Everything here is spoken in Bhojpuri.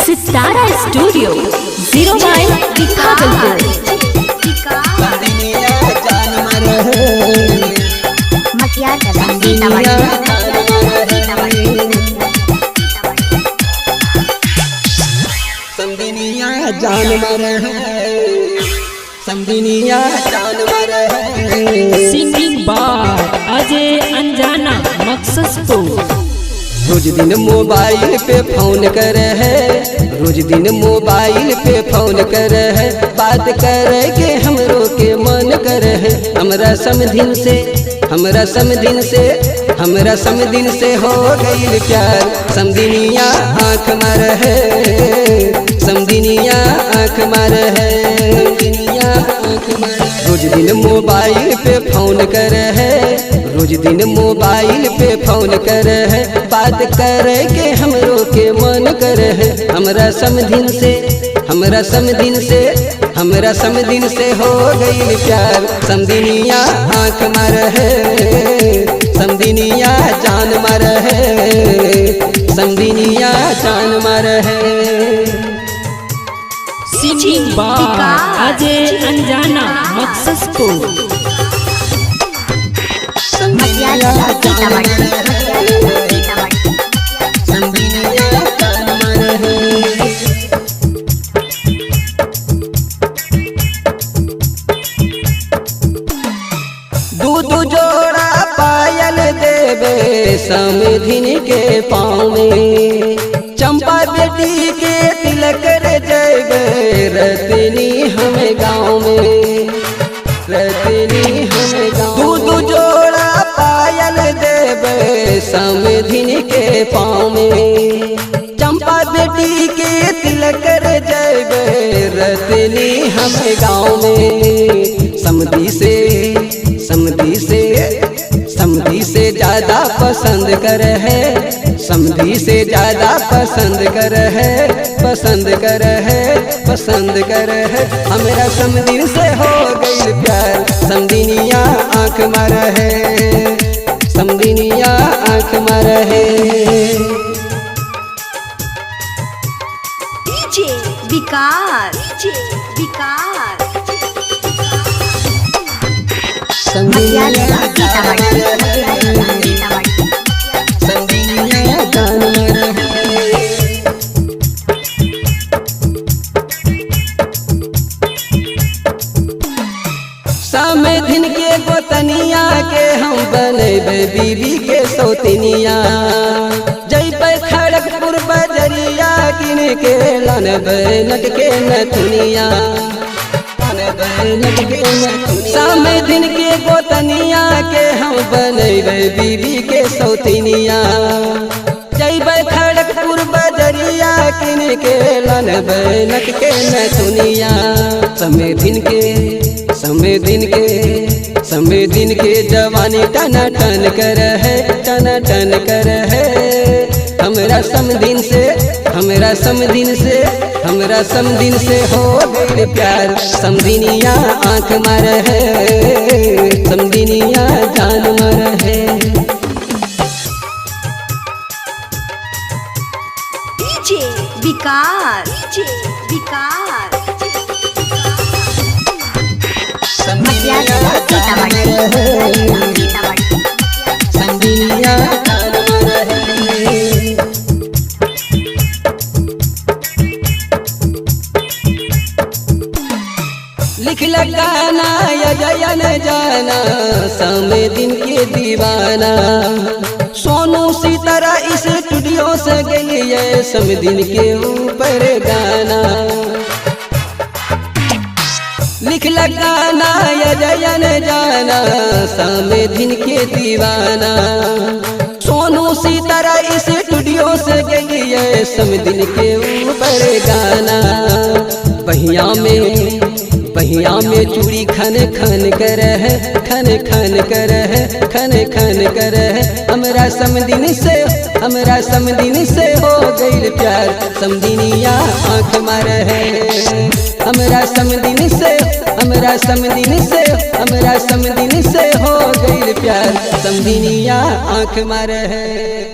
सितारा स्टूडियो 0 माइल समदिनिया जानवर है, समदिनिया जानवर है। सिंगिंग बार अजय अंजाना मकसदपुर। रोज दिन मोबाइल पे फोन कर है, रोज दिन मोबाइल पे फोन कर है, बात करे के हमरो के मन कर है। हमरा समदिन से हमरा समदिन से हमरा समदिन से हो गईल प्यार। समदिनिया आँख मार है, समदिनिया आँख मार है, समदिनिया आँख मार। रोज दिन मोबाइल पे फोन कर है, रोज दिन मोबाइल पे फोन कर है, बात करे के हमरो के मन कर है। हमरा समदिन से हमरा समदिन से हमरा समदिन से हो गईल प्यार। समदिनिया आँख मार है, समदिनिया जान मार है, समदिनिया जान मार है। सिंगिंग बार अजय अंजाना मकसदपुर। समदिनिया जान मार है, समदिनिया जान मार है। दूध जोड़ा पायल देवे समधिन के पाँव में, चंपा बेटी के तिलक रे जयबे रतनी हमें गाँव में, रतनी हमें गाँव। दूध जोड़ा पायल देवे समधिन के पाँव में, चंपा बेटी के तिलक रे जयबे रतनी हमें गाँव में। समधी से ज्यादा पसंद कर है, समधी से ज्यादा पसंद कर है, पसंद कर है, पसंद कर है। हमरा समदिन से हो गईल प्यार। समदिनिया आँख मार है, समदिनिया आँख मार है। डीजे विकास, डीजे विकास। समदिनिया जान मार है, समदिनिया जान मार है। समधिन के गोतनिया के हम बनेबे बीबी के सौतनिया। जैबे खड़गपुर बजरिया किन के लनबे नट के नथुनिया, समदिन के गोतनिया के हम बनेबे बीबी के सौतनिया। जैबे खड़गपुर बजरिया किन के लनबे नट के नथुनिया। समदिन के जवानी टन टन कर है, टन टन कर है। हमरा समदिन से हमरा समदिन से हमरा समदिन से हो गईल प्यार। समदिनिया आँख मार है, समदिनिया जान मार है। डीजे विकास, डीजे विकास। समदिनिया जान मार है, समदिनिया जान मार है। लिख लगाना या जयन जाना समदिन के दीवाना। सोनू सितारा इस स्टूडियो से गलिए समदिन के ऊपर गाना। लिख लगाना या जयन जाना समदिन के दीवाना। सोनू सितारा इस स्टूडियो से गलिए समदिन के ऊपर गाना। बहिया में चूड़ी खन खन कर है, खन खन कर है, खन खन कर है। हमरा समदिन से हो गईल प्यार। समदिनिया आँख मार है, हमरा समदिन से हमरा समदिन से हो गईल प्यार। समदिनिया आँख मार है।